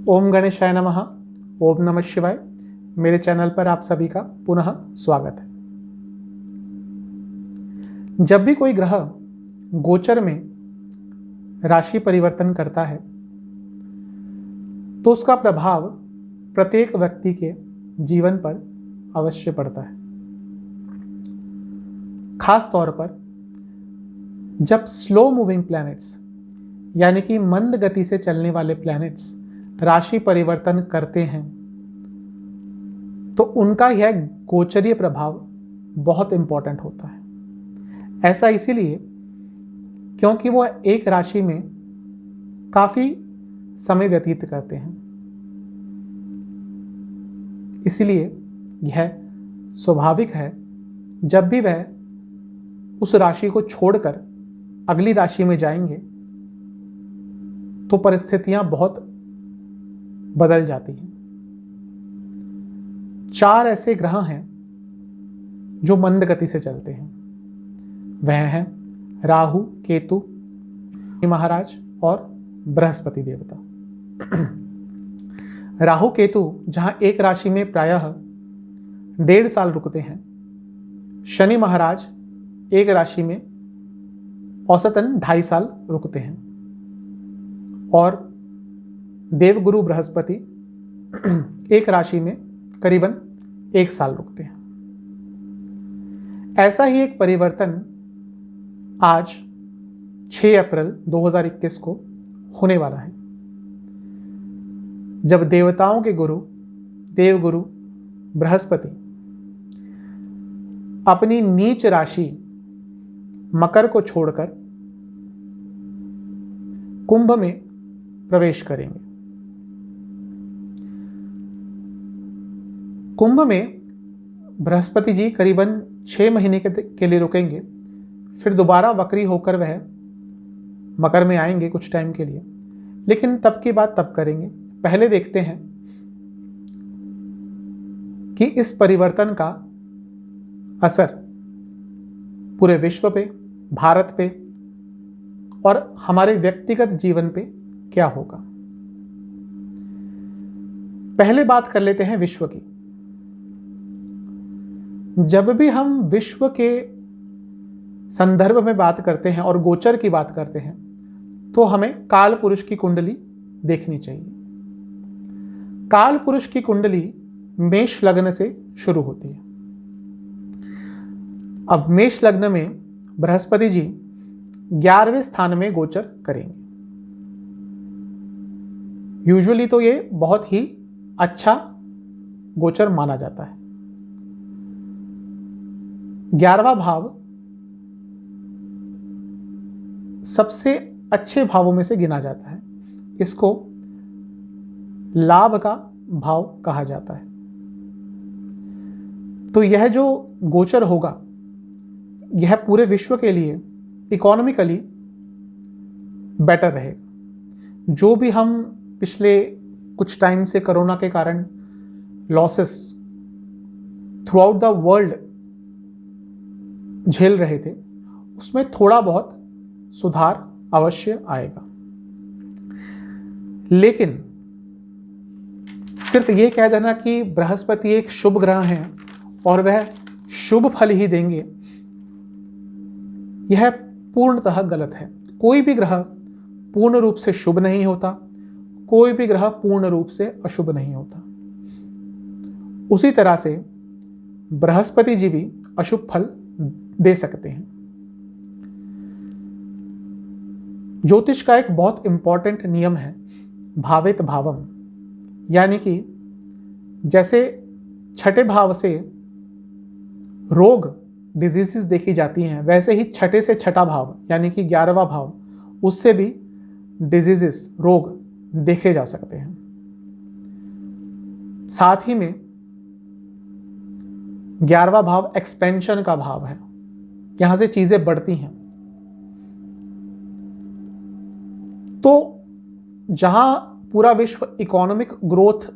ओम गणेशाय नमः। ओम नमः शिवाय। मेरे चैनल पर आप सभी का पुनः स्वागत है। जब भी कोई ग्रह गोचर में राशि परिवर्तन करता है तो उसका प्रभाव प्रत्येक व्यक्ति के जीवन पर अवश्य पड़ता है। खास तौर पर जब स्लो मूविंग प्लैनेट्स यानी कि मंद गति से चलने वाले प्लैनेट्स राशि परिवर्तन करते हैं तो उनका यह गोचरीय प्रभाव बहुत इंपॉर्टेंट होता है। ऐसा इसीलिए क्योंकि वह एक राशि में काफी समय व्यतीत करते हैं, इसलिए यह स्वाभाविक है जब भी वह उस राशि को छोड़कर अगली राशि में जाएंगे तो परिस्थितियां बहुत बदल जाती हैं। 4 ऐसे ग्रह हैं जो मंद गति से चलते हैं। वह हैं राहु, केतु, महाराज और बृहस्पति देवता। राहु केतु जहां एक राशि में प्रायः 1.5 साल रुकते हैं, शनि महाराज एक राशि में औसतन 2.5 साल रुकते हैं और देवगुरु बृहस्पति एक राशि में करीबन 1 साल रुकते हैं। ऐसा ही एक परिवर्तन आज 6 अप्रैल 2021 को होने वाला है, जब देवताओं के गुरु देवगुरु बृहस्पति अपनी नीच राशि मकर को छोड़कर कुंभ में प्रवेश करेंगे। कुंभ में बृहस्पति जी करीबन 6 महीने के लिए रुकेंगे, फिर दोबारा वक्री होकर वह मकर में आएंगे कुछ टाइम के लिए, लेकिन तब की बात तब करेंगे। पहले देखते हैं कि इस परिवर्तन का असर पूरे विश्व पे, भारत पे और हमारे व्यक्तिगत जीवन पे क्या होगा। पहले बात कर लेते हैं विश्व की। जब भी हम विश्व के संदर्भ में बात करते हैं और गोचर की बात करते हैं तो हमें काल पुरुष की कुंडली देखनी चाहिए। काल पुरुष की कुंडली मेष लग्न से शुरू होती है। अब मेष लग्न में बृहस्पति जी 11वें स्थान में गोचर करेंगे। यूजुअली तो ये बहुत ही अच्छा गोचर माना जाता है। 11वां भाव सबसे अच्छे भावों में से गिना जाता है। इसको लाभ का भाव कहा जाता है। तो यह जो गोचर होगा यह पूरे विश्व के लिए इकोनॉमिकली बेटर रहेगा। जो भी हम पिछले कुछ टाइम से कोरोना के कारण losses through out the world झेल रहे थे, उसमें थोड़ा बहुत सुधार अवश्य आएगा। लेकिन सिर्फ ये कह देना कि बृहस्पति एक शुभ ग्रह है और वह शुभ फल ही देंगे, यह पूर्णतः गलत है। कोई भी ग्रह पूर्ण रूप से शुभ नहीं होता, कोई भी ग्रह पूर्ण रूप से अशुभ नहीं होता। उसी तरह से बृहस्पति जी भी अशुभ फल दे सकते हैं। ज्योतिष का एक बहुत इंपॉर्टेंट नियम है भावेत भावम, यानी कि जैसे छठे भाव से रोग डिजीजेस देखी जाती हैं, वैसे ही छठे से छठा भाव यानी कि 11वां भाव, उससे भी डिजीजेस रोग देखे जा सकते हैं। साथ ही में 11वां भाव एक्सपेंशन का भाव है, यहां से चीजें बढ़ती हैं। तो जहां पूरा विश्व इकोनॉमिक ग्रोथ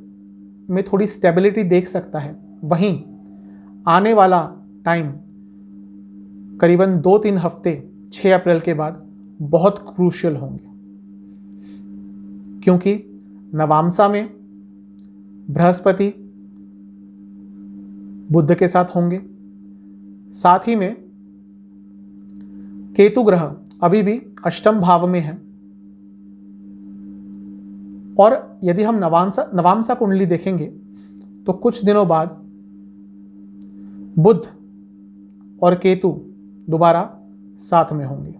में थोड़ी स्टेबिलिटी देख सकता है, वहीं आने वाला टाइम करीबन 2-3 हफ्ते 6 अप्रैल के बाद बहुत क्रूशियल होंगे, क्योंकि नवांसा में बृहस्पति बुध के साथ होंगे, साथ ही में केतु ग्रह अभी भी अष्टम भाव में है। और यदि हम नवांसा कुंडली देखेंगे तो कुछ दिनों बाद बुध और केतु दोबारा साथ में होंगे।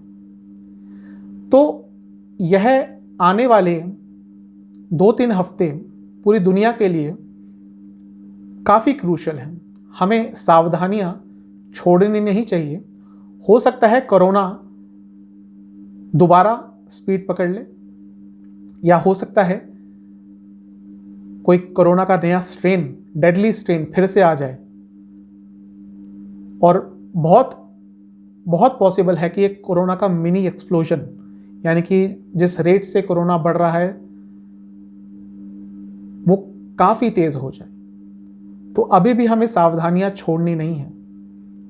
तो यह आने वाले 2-3 हफ्ते पूरी दुनिया के लिए काफ़ी क्रूशल हैं। हमें सावधानियां छोड़नी नहीं चाहिए। हो सकता है कोरोना दोबारा स्पीड पकड़ ले, या हो सकता है कोई कोरोना का नया स्ट्रेन, डेडली स्ट्रेन फिर से आ जाए। और बहुत बहुत पॉसिबल है कि एक कोरोना का मिनी एक्सप्लोजन, यानी कि जिस रेट से कोरोना बढ़ रहा है वो काफ़ी तेज़ हो जाए। तो अभी भी हमें सावधानियां छोड़नी नहीं है।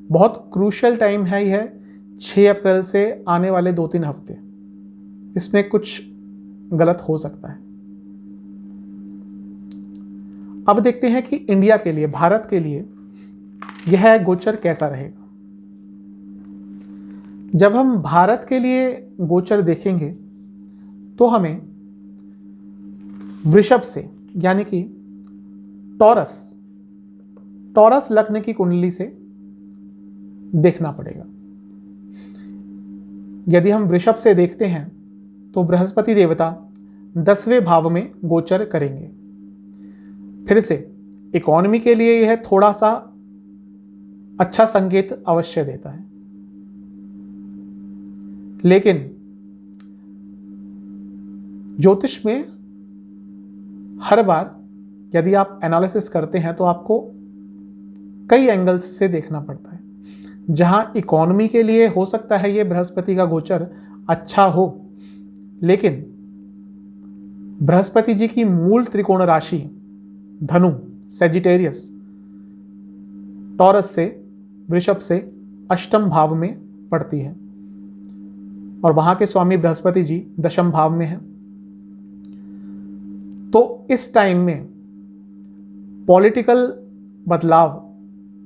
बहुत क्रूशियल टाइम है यह 6 अप्रैल से आने वाले 2-3 हफ्ते। इसमें कुछ गलत हो सकता है। अब देखते हैं कि इंडिया के लिए, भारत के लिए यह गोचर कैसा रहेगा। जब हम भारत के लिए गोचर देखेंगे तो हमें वृषभ से, यानी कि टॉरस लग्न की कुंडली से देखना पड़ेगा। यदि हम वृषभ से देखते हैं तो बृहस्पति देवता 10वें भाव में गोचर करेंगे। फिर से इकोनॉमी के लिए यह थोड़ा सा अच्छा संकेत अवश्य देता है, लेकिन ज्योतिष में हर बार यदि आप एनालिसिस करते हैं तो आपको कई एंगल्स से देखना पड़ता है। जहां इकोनॉमी के लिए हो सकता है ये बृहस्पति का गोचर अच्छा हो, लेकिन बृहस्पति जी की मूल त्रिकोण राशि धनु, सेजिटेरियस, टॉरस से, वृषभ से अष्टम भाव में पड़ती है और वहां के स्वामी बृहस्पति जी दशम भाव में हैं। तो इस टाइम में पॉलिटिकल बदलाव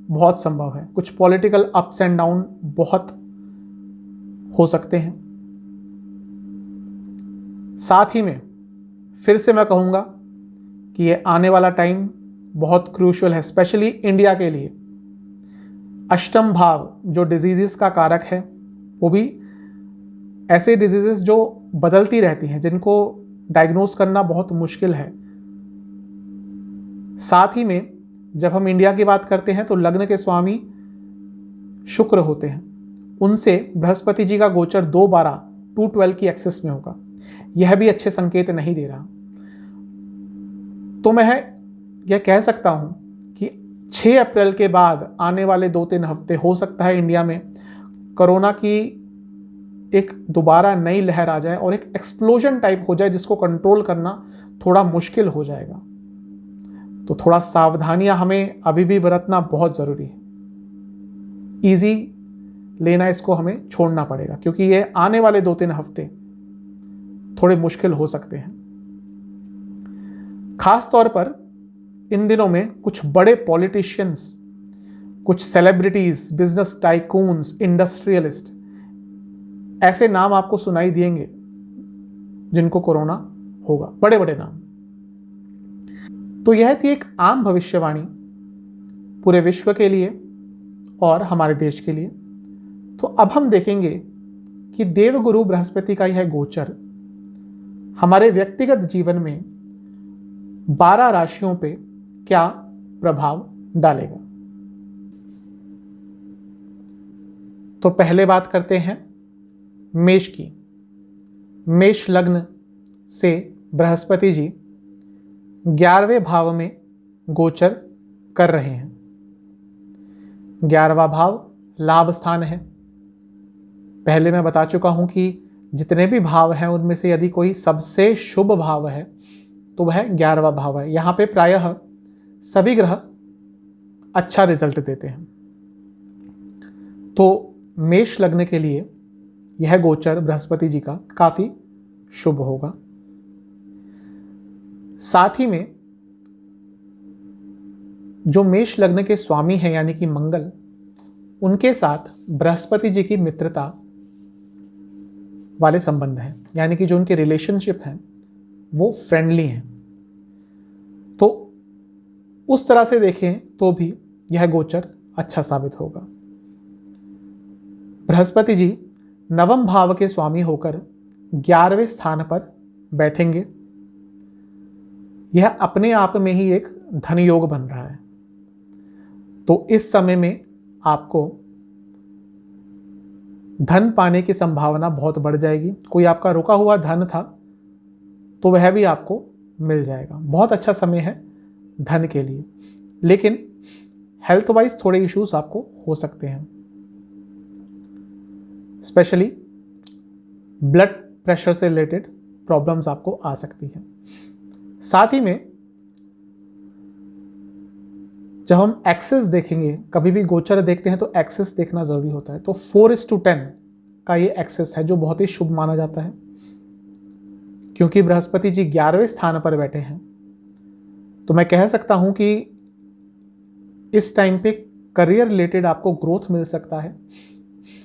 बहुत संभव है। कुछ पॉलिटिकल अप्स एंड डाउन बहुत हो सकते हैं। साथ ही में फिर से मैं कहूंगा कि ये आने वाला टाइम बहुत क्रूशियल है, स्पेशली इंडिया के लिए। अष्टम भाव जो डिजीजेस का कारक है, वो भी ऐसे डिजीजेस जो बदलती रहती हैं, जिनको डायग्नोस करना बहुत मुश्किल है। साथ ही में जब हम इंडिया की बात करते हैं तो लग्न के स्वामी शुक्र होते हैं, उनसे बृहस्पति जी का गोचर 2/12 की एक्सेस में होगा। यह भी अच्छे संकेत नहीं दे रहा। तो मैं यह कह सकता हूं कि 6 अप्रैल के बाद आने वाले 2-3 हफ्ते हो सकता है इंडिया में कोरोना की एक दोबारा नई लहर आ जाए और एक एक्सप्लोजन टाइप हो जाए, जिसको कंट्रोल करना थोड़ा मुश्किल हो जाएगा। तो थोड़ा सावधानियां हमें अभी भी बरतना बहुत ज़रूरी है। इजी लेना इसको हमें छोड़ना पड़ेगा, क्योंकि ये आने वाले 2-3 हफ्ते थोड़े मुश्किल हो सकते हैं। खास तौर पर इन दिनों में कुछ बड़े पॉलिटिशियंस, कुछ सेलिब्रिटीज, बिजनेस टाइकून्स, इंडस्ट्रियलिस्ट, ऐसे नाम आपको सुनाई देंगे जिनको कोरोना होगा, बड़े बड़े नाम। तो यह थी एक आम भविष्यवाणी पूरे विश्व के लिए और हमारे देश के लिए। तो अब हम देखेंगे कि देवगुरु बृहस्पति का यह गोचर हमारे व्यक्तिगत जीवन में 12 राशियों पे क्या प्रभाव डालेगा। तो पहले बात करते हैं मेष की। मेष लग्न से बृहस्पति जी 11वें भाव में गोचर कर रहे हैं। 11वां भाव लाभ स्थान है। पहले मैं बता चुका हूं कि जितने भी भाव हैं उनमें से यदि कोई सबसे शुभ भाव है तो वह 11वां भाव है। यहां पे प्रायः सभी ग्रह अच्छा रिजल्ट देते हैं। तो मेष लग्न के लिए यह गोचर बृहस्पति जी का काफी शुभ होगा। साथ ही में जो मेष लग्न के स्वामी हैं यानी कि मंगल, उनके साथ बृहस्पति जी की मित्रता वाले संबंध हैं, यानी कि जो उनके रिलेशनशिप हैं वो फ्रेंडली हैं। तो उस तरह से देखें तो भी यह गोचर अच्छा साबित होगा। बृहस्पति जी नवम भाव के स्वामी होकर 11वें स्थान पर बैठेंगे। यह अपने आप में ही एक धन योग बन रहा है। तो इस समय में आपको धन पाने की संभावना बहुत बढ़ जाएगी। कोई आपका रुका हुआ धन था तो वह भी आपको मिल जाएगा। बहुत अच्छा समय है धन के लिए, लेकिन हेल्थ वाइज थोड़े इश्यूज आपको हो सकते हैं। स्पेशली ब्लड प्रेशर से रिलेटेड प्रॉब्लम्स आपको आ सकती हैं। साथ ही में जब हम एक्सेस देखेंगे, कभी भी गोचर देखते हैं तो एक्सेस देखना जरूरी होता है। तो 4:10 का ये एक्सेस है जो बहुत ही शुभ माना जाता है, क्योंकि बृहस्पति जी 11वें स्थान पर बैठे हैं। तो मैं कह सकता हूं कि इस टाइम पे करियर रिलेटेड आपको ग्रोथ मिल सकता है।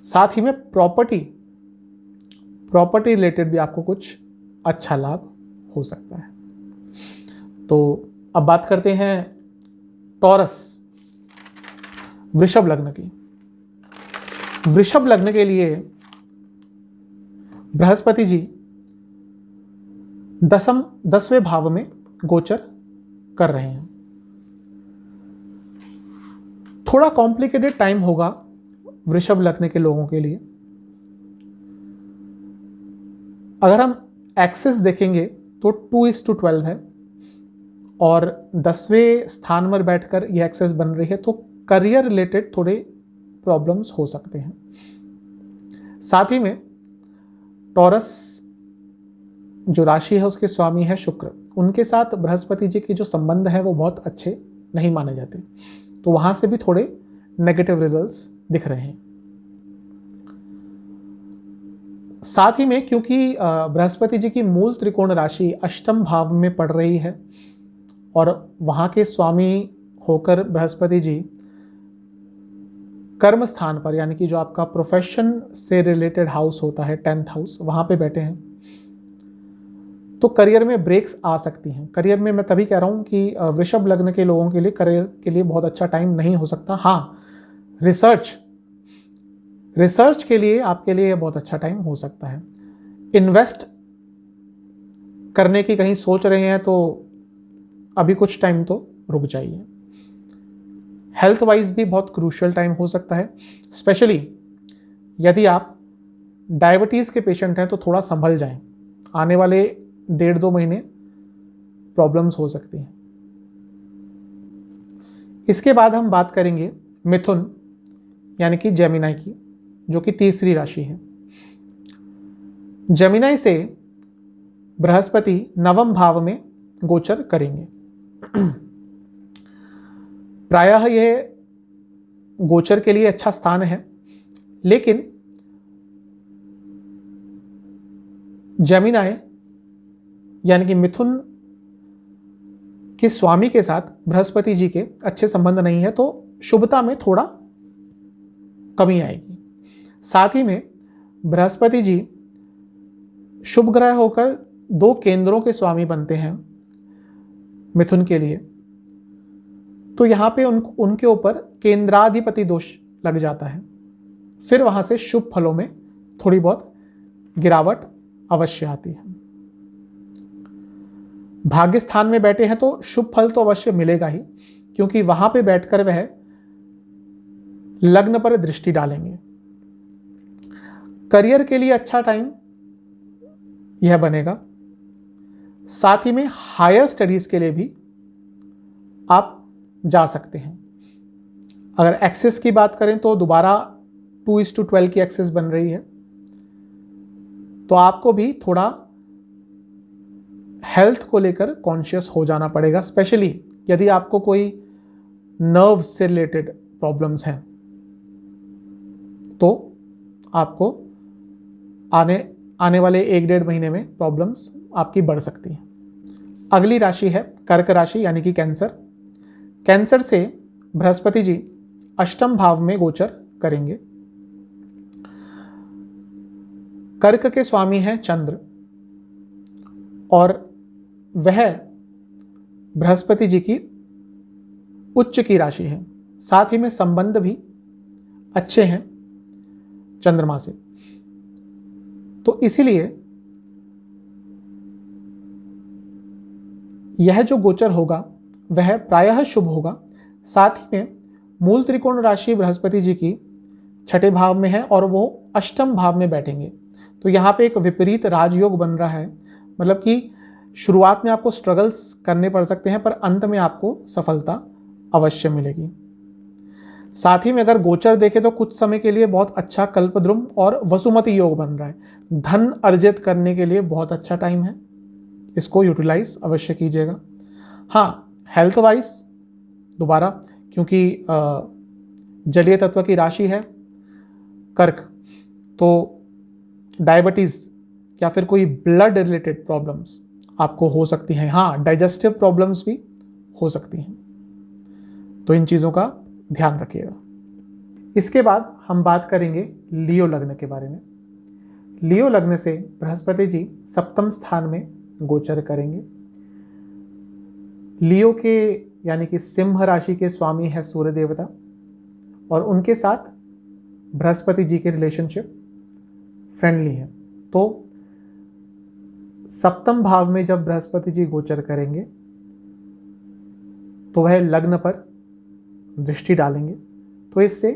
साथ ही में प्रॉपर्टी रिलेटेड भी आपको कुछ अच्छा लाभ हो सकता है। तो अब बात करते हैं टॉरस, वृषभ लग्न की। वृषभ लग्न के लिए बृहस्पति जी 10वें भाव में गोचर कर रहे हैं। थोड़ा कॉम्प्लिकेटेड टाइम होगा वृषभ लग्न के लोगों के लिए। अगर हम एक्सेस देखेंगे तो 2:12 है और 10वें स्थान पर बैठकर यह एक्सेस बन रही है, तो करियर रिलेटेड थोड़े प्रॉब्लम्स हो सकते हैं। साथ ही में टॉरस जो राशि है उसके स्वामी है शुक्र, उनके साथ बृहस्पति जी के जो संबंध है वो बहुत अच्छे नहीं माने जाते। तो वहां से भी थोड़े नेगेटिव रिजल्ट्स दिख रहे हैं। साथ ही में क्योंकि बृहस्पति जी की मूल त्रिकोण राशि अष्टम भाव में पड़ रही है और वहां के स्वामी होकर बृहस्पति जी कर्म स्थान पर, यानी कि जो आपका प्रोफेशन से रिलेटेड हाउस होता है 10th हाउस, वहां पे बैठे हैं, तो करियर में ब्रेक्स आ सकती हैं। करियर में मैं तभी कह रहा हूं कि वृषभ लग्न के लोगों के लिए करियर के लिए बहुत अच्छा टाइम नहीं हो सकता। हाँ, रिसर्च के लिए आपके लिए बहुत अच्छा टाइम हो सकता है। इन्वेस्ट करने की कहीं सोच रहे हैं तो अभी कुछ टाइम तो रुक जाइए। हेल्थ वाइज भी बहुत क्रूशियल टाइम हो सकता है। स्पेशली यदि आप डायबिटीज़ के पेशेंट हैं तो थोड़ा संभल जाएं। आने वाले 1.5-2 महीने प्रॉब्लम्स हो सकती हैं। इसके बाद हम बात करेंगे मिथुन यानी कि जेमिनाई की, जो कि तीसरी राशि है। जेमिनाई से बृहस्पति नवम भाव में गोचर करेंगे। प्रायः यह गोचर के लिए अच्छा स्थान है, लेकिन जेमिनाई यानी कि मिथुन के स्वामी के साथ बृहस्पति जी के अच्छे संबंध नहीं है, तो शुभता में थोड़ा कमी आएगी। साथ ही में बृहस्पति जी शुभ ग्रह होकर 2 केंद्रों के स्वामी बनते हैं मिथुन के लिए, तो यहां पे उनके ऊपर केंद्राधिपति दोष लग जाता है। फिर वहां से शुभ फलों में थोड़ी बहुत गिरावट अवश्य आती है। भाग्य स्थान में बैठे हैं तो शुभ फल तो अवश्य मिलेगा ही, क्योंकि वहां पे बैठकर वह लग्न पर दृष्टि डालेंगे। करियर के लिए अच्छा टाइम यह बनेगा। साथ ही में हायर स्टडीज के लिए भी आप जा सकते हैं। अगर एक्सेस की बात करें तो दोबारा 2:12 की एक्सेस बन रही है, तो आपको भी थोड़ा हेल्थ को लेकर कॉन्शियस हो जाना पड़ेगा। स्पेशली यदि आपको कोई नर्व्स से रिलेटेड प्रॉब्लम्स हैं तो आपको आने वाले 1-1.5 महीने में प्रॉब्लम्स आपकी बढ़ सकती हैं। अगली राशि है कर्क राशि यानी कि कैंसर। कैंसर से बृहस्पति जी अष्टम भाव में गोचर करेंगे। कर्क के स्वामी हैं चंद्र और वह बृहस्पति जी की उच्च की राशि है, साथ ही में संबंध भी अच्छे हैं चंद्रमा से। तो इसीलिए यह जो गोचर होगा वह प्रायः शुभ होगा। साथ ही में मूल त्रिकोण राशि बृहस्पति जी की छठे भाव में है और वो अष्टम भाव में बैठेंगे। तो यहाँ पे एक विपरीत राजयोग बन रहा है, मतलब कि शुरुआत में आपको स्ट्रगल्स करने पड़ सकते हैं पर अंत में आपको सफलता अवश्य मिलेगी। साथ ही में अगर गोचर देखें तो कुछ समय के लिए बहुत अच्छा कल्पद्रुम और वसुमती योग बन रहा है। धन अर्जित करने के लिए बहुत अच्छा टाइम है, इसको यूटिलाइज अवश्य कीजिएगा। हाँ, हेल्थ वाइज दोबारा, क्योंकि जलीय तत्व की राशि है कर्क, तो डायबिटीज या फिर कोई ब्लड रिलेटेड प्रॉब्लम्स आपको हो सकती हैं। हाँ, डाइजेस्टिव प्रॉब्लम्स भी हो सकती हैं, तो इन चीज़ों का ध्यान रखिएगा। इसके बाद हम बात करेंगे लियो लग्न के बारे में। लियो लग्न से बृहस्पति जी सप्तम स्थान में गोचर करेंगे। लियो के यानी कि सिंह राशि के स्वामी है सूर्य देवता और उनके साथ बृहस्पति जी के रिलेशनशिप फ्रेंडली है। तो सप्तम भाव में जब बृहस्पति जी गोचर करेंगे तो वह लग्न पर दृष्टि डालेंगे, तो इससे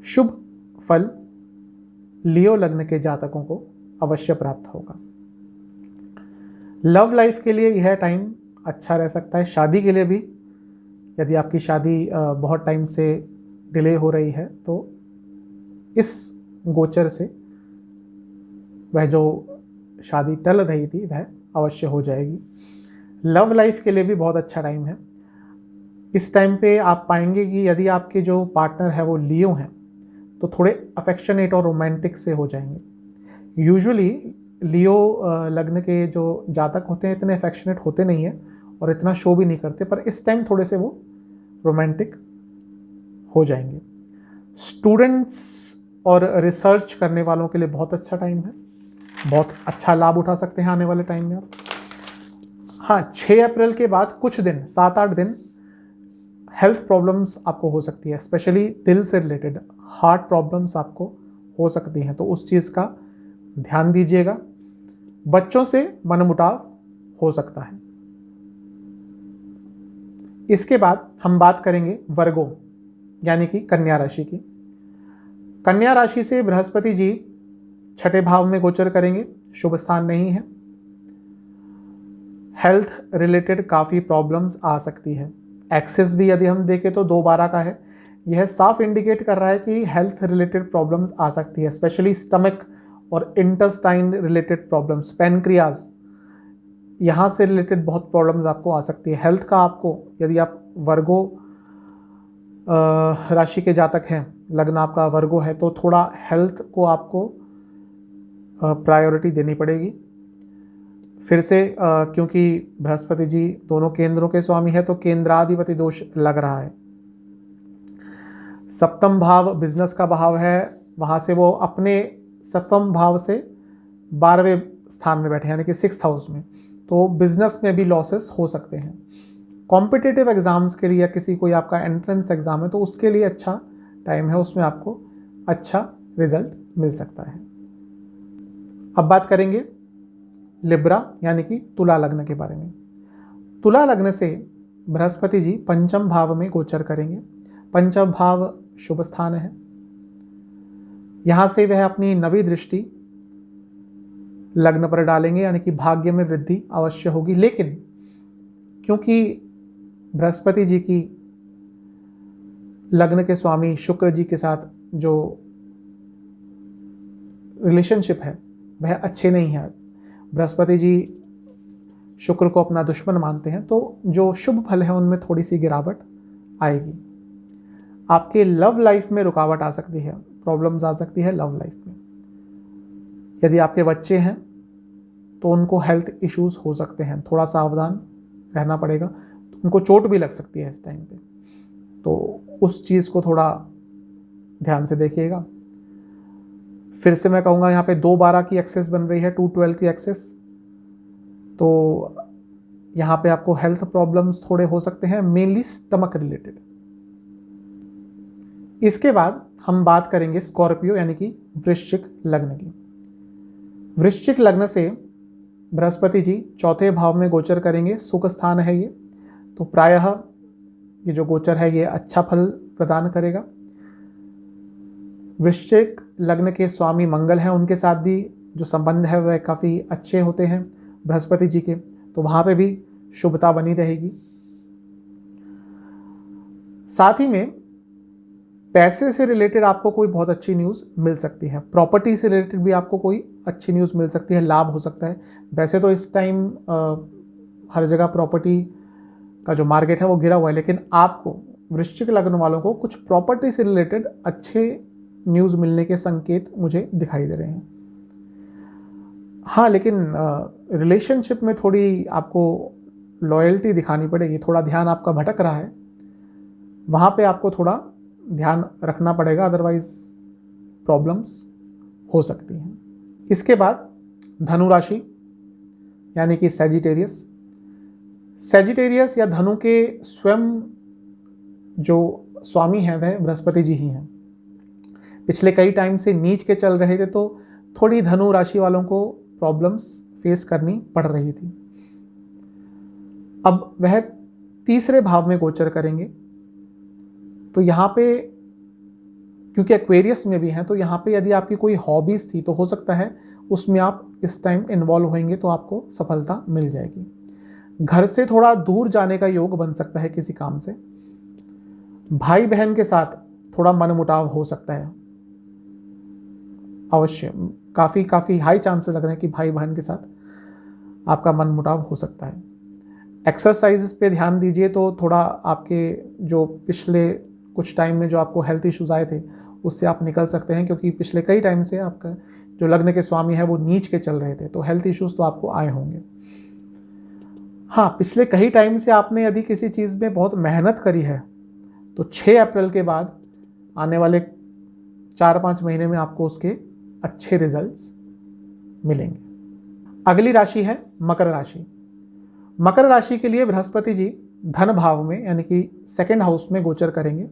शुभ फल लियो लग्न के जातकों को अवश्य प्राप्त होगा। लव लाइफ के लिए यह टाइम अच्छा रह सकता है, शादी के लिए भी। यदि आपकी शादी बहुत टाइम से डिले हो रही है तो इस गोचर से वह जो शादी टल रही थी वह अवश्य हो जाएगी। लव लाइफ के लिए भी बहुत अच्छा टाइम है। इस टाइम पे आप पाएंगे कि यदि आपके जो पार्टनर है वो लियो हैं तो थोड़े अफेक्शनेट और रोमांटिक से हो जाएंगे। यूजुअली लियो लग्न के जो जातक होते हैं इतने अफेक्शनेट होते नहीं हैं और इतना शो भी नहीं करते, पर इस टाइम थोड़े से वो रोमांटिक हो जाएंगे। स्टूडेंट्स और रिसर्च करने वालों के लिए बहुत अच्छा टाइम है, बहुत अच्छा लाभ उठा सकते हैं आने वाले टाइम में आप। हाँ, 6 अप्रैल के बाद कुछ दिन, 7-8 दिन हेल्थ प्रॉब्लम्स आपको हो सकती है, स्पेशली दिल से रिलेटेड हार्ट प्रॉब्लम्स आपको हो सकती हैं, तो उस चीज़ का ध्यान दीजिएगा। बच्चों से मनमुटाव हो सकता है। इसके बाद हम बात करेंगे वर्गो यानी कि कन्या राशि की। कन्या राशि से बृहस्पति जी छठे भाव में गोचर करेंगे, शुभ स्थान नहीं है। हेल्थ रिलेटेड काफ़ी प्रॉब्लम्स आ सकती है। एक्सेस भी यदि हम देखें तो 2/12 का है, यह साफ इंडिकेट कर रहा है कि हेल्थ रिलेटेड प्रॉब्लम्स आ सकती है, स्पेशली स्टमक और इंटेस्टाइन रिलेटेड प्रॉब्लम्स, पैनक्रियाज, यहाँ से रिलेटेड बहुत प्रॉब्लम्स आपको आ सकती है। हेल्थ का आपको, यदि आप वर्गो राशि के जातक हैं, लग्न आपका वर्गो है, तो थोड़ा हेल्थ को आपको प्रायोरिटी देनी पड़ेगी। फिर से क्योंकि बृहस्पति जी दोनों केंद्रों के स्वामी है तो केंद्राधिपति दोष लग रहा है। सप्तम भाव बिजनेस का भाव है, वहाँ से वो अपने सप्तम भाव से 12वें स्थान में बैठे यानी कि 6th हाउस में, तो बिजनेस में भी लॉसेस हो सकते हैं। कॉम्पिटिटिव एग्जाम्स के लिए या किसी कोई आपका एंट्रेंस एग्जाम है तो उसके लिए अच्छा टाइम है, उसमें आपको अच्छा रिजल्ट मिल सकता है। अब बात करेंगे लिब्रा यानी कि तुला लग्न के बारे में। तुला लग्न से बृहस्पति जी पंचम भाव में गोचर करेंगे। पंचम भाव शुभ स्थान है, यहाँ से वह अपनी नवी दृष्टि लग्न पर डालेंगे यानी कि भाग्य में वृद्धि अवश्य होगी। लेकिन क्योंकि बृहस्पति जी की लग्न के स्वामी शुक्र जी के साथ जो रिलेशनशिप है वह अच्छे नहीं है, बृहस्पति जी शुक्र को अपना दुश्मन मानते हैं, तो जो शुभ फल है उनमें थोड़ी सी गिरावट आएगी। आपके लव लाइफ में रुकावट आ सकती है, प्रॉब्लम्स आ सकती है लव लाइफ में। यदि आपके बच्चे हैं तो उनको हेल्थ इश्यूज हो सकते हैं, थोड़ा सावधान रहना पड़ेगा। उनको चोट भी लग सकती है इस टाइम पे, तो उस चीज़ को थोड़ा ध्यान से देखिएगा। फिर से मैं कहूँगा यहाँ पे 2/12 की एक्सेस बन रही है, 2/12 की एक्सेस, तो यहाँ पे आपको हेल्थ प्रॉब्लम्स थोड़े हो सकते हैं, मेनली स्टमक रिलेटेड। इसके बाद हम बात करेंगे स्कॉर्पियो यानी कि वृश्चिक लग्न की। वृश्चिक लग्न से बृहस्पति जी चौथे भाव में गोचर करेंगे, सुख स्थान है ये, तो प्रायः ये जो गोचर है ये अच्छा फल प्रदान करेगा। वृश्चिक लग्न के स्वामी मंगल हैं, उनके साथ भी जो संबंध है वह काफ़ी अच्छे होते हैं बृहस्पति जी के, तो वहाँ पे भी शुभता बनी रहेगी। साथ ही में पैसे से रिलेटेड आपको कोई बहुत अच्छी न्यूज़ मिल सकती है, प्रॉपर्टी से रिलेटेड भी आपको कोई अच्छी न्यूज़ मिल सकती है, लाभ हो सकता है। वैसे तो इस टाइम हर जगह प्रॉपर्टी का जो मार्केट है वो गिरा हुआ है, लेकिन आपको वृश्चिक लग्न वालों को कुछ प्रॉपर्टी से रिलेटेड अच्छे न्यूज़ मिलने के संकेत मुझे दिखाई दे रहे हैं। हाँ, लेकिन रिलेशनशिप में थोड़ी आपको लॉयल्टी दिखानी पड़ेगी, थोड़ा ध्यान आपका भटक रहा है, वहाँ पे आपको थोड़ा ध्यान रखना पड़ेगा, अदरवाइज प्रॉब्लम्स हो सकती हैं। इसके बाद धनु राशि यानी कि सैजिटेरियस या धनु के स्वयं जो स्वामी हैं वह बृहस्पति जी ही हैं। पिछले कई टाइम से नीच के चल रहे थे, तो थोड़ी धनु राशि वालों को प्रॉब्लम्स फेस करनी पड़ रही थी। अब वह तीसरे भाव में गोचर करेंगे, तो यहाँ पे क्योंकि एक्वेरियस में भी हैं, तो यहाँ पे यदि आपकी कोई हॉबीज़ थी तो हो सकता है उसमें आप इस टाइम इन्वॉल्व होंगे, तो आपको सफलता मिल जाएगी। घर से थोड़ा दूर जाने का योग बन सकता है किसी काम से। भाई बहन के साथ थोड़ा मनमुटाव हो सकता है, अवश्य काफ़ी हाई चांसेस लग रहे हैं कि भाई बहन के साथ आपका मनमुटाव हो सकता है। एक्सरसाइज पे ध्यान दीजिए, तो थोड़ा आपके जो पिछले कुछ टाइम में जो आपको हेल्थ इश्यूज आए थे उससे आप निकल सकते हैं, क्योंकि पिछले कई टाइम से आपका जो लग्न के स्वामी है वो नीच के चल रहे थे, तो हेल्थ इश्यूज तो आपको आए होंगे। हाँ, पिछले कई टाइम से आपने यदि किसी चीज़ में बहुत मेहनत करी है तो 6 अप्रैल के बाद आने वाले 4-5 महीने में आपको उसके अच्छे रिजल्ट्स मिलेंगे। अगली राशि है मकर राशि। मकर राशि के लिए बृहस्पति जी धन भाव में यानी कि सेकंड हाउस में गोचर करेंगे।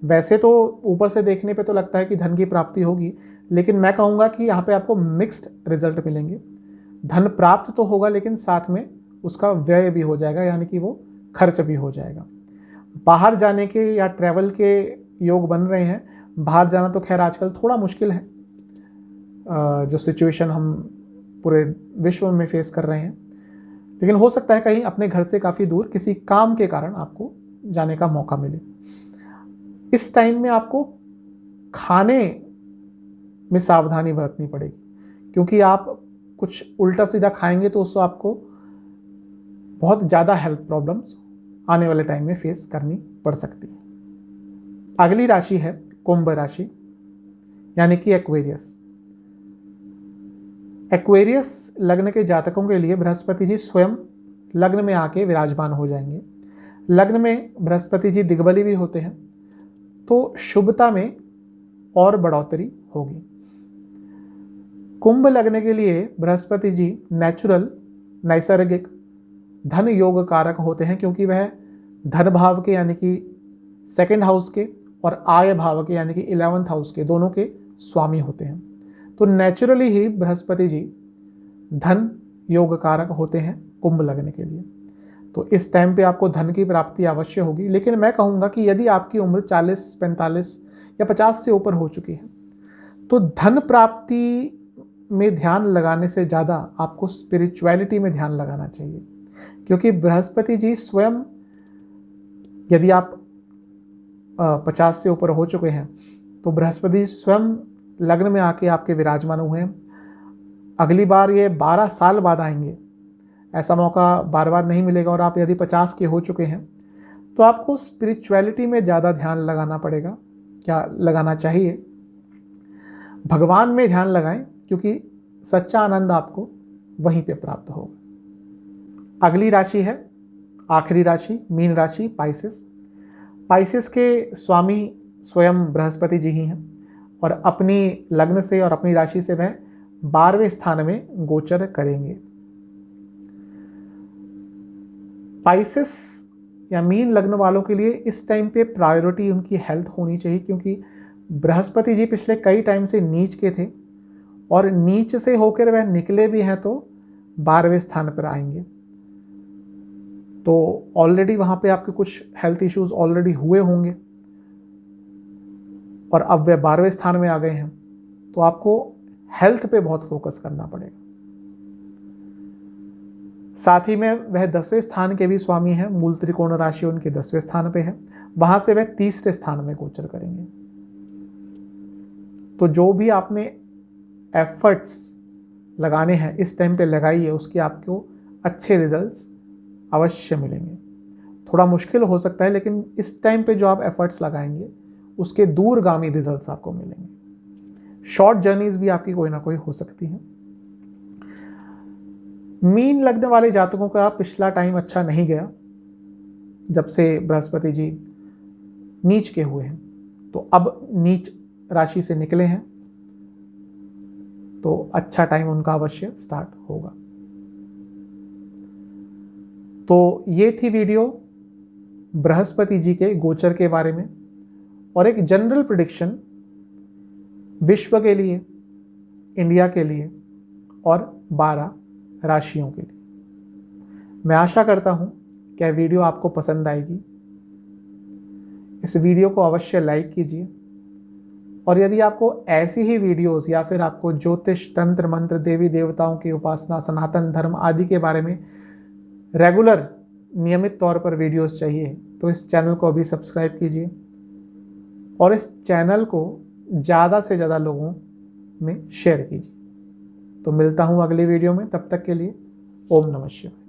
वैसे तो ऊपर से देखने पे तो लगता है कि धन की प्राप्ति होगी, लेकिन मैं कहूँगा कि यहाँ पे आपको मिक्स्ड रिजल्ट मिलेंगे। धन प्राप्त तो होगा, लेकिन साथ में उसका व्यय भी हो जाएगा, यानी कि वो खर्च भी हो जाएगा। बाहर जाने के या ट्रैवल के योग बन रहे हैं। बाहर जाना तो खैर आजकल थोड़ा मुश्किल है, जो सिचुएशन हम पूरे विश्व में फेस कर रहे हैं, लेकिन हो सकता है कहीं अपने घर से काफ़ी दूर किसी काम के कारण आपको जाने का मौका मिले। इस टाइम में आपको खाने में सावधानी बरतनी पड़ेगी, क्योंकि आप कुछ उल्टा सीधा खाएंगे तो उससे आपको बहुत ज़्यादा हेल्थ प्रॉब्लम्स आने वाले टाइम में फेस करनी पड़ सकती है। अगली राशि है कुंभ राशि यानी कि एक्वेरियस। एक्वेरियस लग्न के जातकों के लिए बृहस्पति जी स्वयं लग्न में आके विराजमान हो जाएंगे। लग्न में बृहस्पति जी दिग्बली भी होते हैं, तो शुभता में और बढ़ोतरी होगी। कुंभ लग्न के लिए बृहस्पति जी नैसर्गिक धन योग कारक होते हैं, क्योंकि वह धन भाव के यानी कि सेकंड हाउस के और आय भाव के यानी कि 11th हाउस के दोनों के स्वामी होते हैं। तो नेचुरली ही बृहस्पति जी धन योग कारक होते हैं कुंभ लग्न के लिए। तो इस टाइम पे आपको धन की प्राप्ति अवश्य होगी, लेकिन मैं कहूँगा कि यदि आपकी उम्र 40, 45 या 50 से ऊपर हो चुकी है तो धन प्राप्ति में ध्यान लगाने से ज़्यादा आपको स्पिरिचुअलिटी में ध्यान लगाना चाहिए, क्योंकि बृहस्पति जी स्वयं, यदि आप 50 से ऊपर हो चुके हैं तो बृहस्पति स्वयं लग्न में आके आपके विराजमान हुए हैं। अगली बार ये 12 साल बाद आएंगे, ऐसा मौका बार बार नहीं मिलेगा। और आप यदि 50 के हो चुके हैं तो आपको स्पिरिचुअलिटी में ज़्यादा ध्यान लगाना पड़ेगा, क्या लगाना चाहिए, भगवान में ध्यान लगाएं, क्योंकि सच्चा आनंद आपको वहीं पे प्राप्त होगा। अगली राशि है, आखिरी राशि, मीन राशि, पाइसेस। पाइसेस के स्वामी स्वयं बृहस्पति जी ही हैं और अपनी लग्न से और अपनी राशि से वह 12वें स्थान में गोचर करेंगे। पाइसेस या मीन लग्न वालों के लिए इस टाइम पे प्रायोरिटी उनकी हेल्थ होनी चाहिए, क्योंकि बृहस्पति जी पिछले कई टाइम से नीच के थे और नीच से होकर वह निकले भी हैं तो 12वें स्थान पर आएंगे। तो ऑलरेडी वहाँ पे आपके कुछ हेल्थ इश्यूज ऑलरेडी हुए होंगे और अब वे 12वें स्थान में आ गए हैं, तो आपको हेल्थ पे बहुत फोकस करना पड़ेगा। साथ ही में वह 10वें स्थान के भी स्वामी हैं, मूल त्रिकोण राशि उनके 10वें स्थान पे है, वहां से वह 3रे स्थान में गोचर करेंगे। तो जो भी आपने एफर्ट्स लगाने हैं इस टाइम पे लगाइए, उसके आपको अच्छे रिजल्ट्स अवश्य मिलेंगे। थोड़ा मुश्किल हो सकता है, लेकिन इस टाइम पे जो आप एफर्ट्स लगाएंगे उसके दूरगामी रिजल्ट्स आपको मिलेंगे। शॉर्ट जर्नीज भी आपकी कोई ना कोई हो सकती है। मीन लग्न वाले जातकों का पिछला टाइम अच्छा नहीं गया, जब से बृहस्पति जी नीच के हुए हैं, तो अब नीच राशि से निकले हैं तो अच्छा टाइम उनका अवश्य स्टार्ट होगा। तो ये थी वीडियो बृहस्पति जी के गोचर के बारे में और एक जनरल प्रेडिक्शन विश्व के लिए, इंडिया के लिए और 12 राशियों के लिए। मैं आशा करता हूं कि यह वीडियो आपको पसंद आएगी। इस वीडियो को अवश्य लाइक कीजिए और यदि आपको ऐसी ही वीडियोस या फिर आपको ज्योतिष, तंत्र मंत्र, देवी देवताओं की उपासना, सनातन धर्म आदि के बारे में रेगुलर नियमित तौर पर वीडियोस चाहिए तो इस चैनल को अभी सब्सक्राइब कीजिए और इस चैनल को ज़्यादा से ज़्यादा लोगों में शेयर कीजिए। तो मिलता हूँ अगली वीडियो में, तब तक के लिए ओम नमः शिवाय।